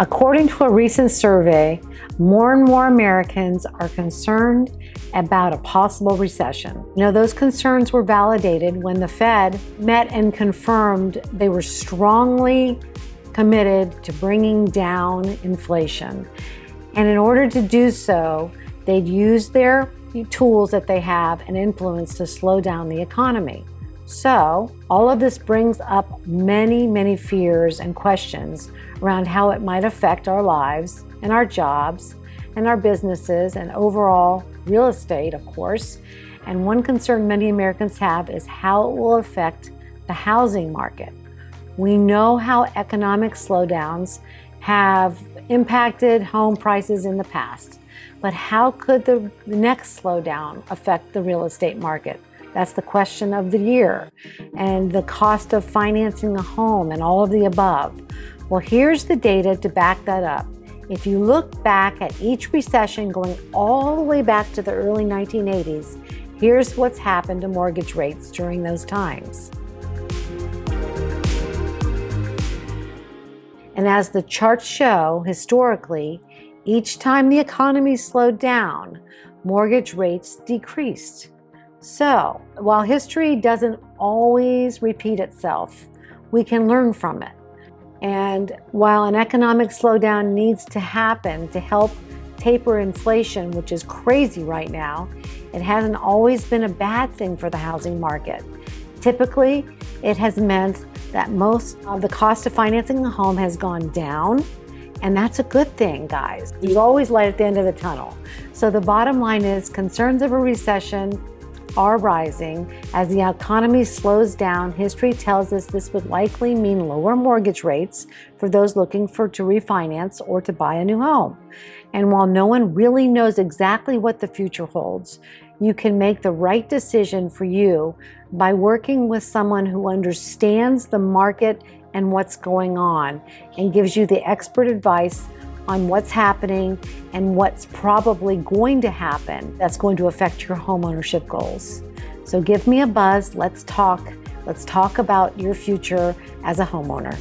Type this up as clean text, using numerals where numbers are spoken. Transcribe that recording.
According to a recent survey, more and more Americans are concerned about a possible recession. You know, those concerns were validated when the Fed met and confirmed they were strongly committed to bringing down inflation. And in order to do so, they'd use their tools that they have and influence to slow down the economy. So all of this brings up many, many fears and questions around how it might affect our lives and our jobs and our businesses and overall real estate, of course. And one concern many Americans have is how it will affect the housing market. We know how economic slowdowns have impacted home prices in the past, but how could the next slowdown affect the real estate market? That's the question of the year, and the cost of financing a home and all of the above. Well, here's the data to back that up. If you look back at each recession going all the way back to the early 1980s, here's what's happened to mortgage rates during those times. And as the charts show, historically, each time the economy slowed down, mortgage rates decreased. So, while history doesn't always repeat itself, we can learn from it. And while an economic slowdown needs to happen to help taper inflation, which is crazy right now, it hasn't always been a bad thing for the housing market. Typically, it has meant that most of the cost of financing a home has gone down, and that's a good thing, guys. There's always light at the end of the tunnel. So the bottom line is concerns of a recession are rising. As the economy slows down, history tells us this would likely mean lower mortgage rates for those looking to refinance or to buy a new home. And while no one really knows exactly what the future holds, you can make the right decision for you by working with someone who understands the market and what's going on and gives you the expert advice on what's happening and what's probably going to happen that's going to affect your homeownership goals. So give me a buzz. Let's talk about your future as a homeowner.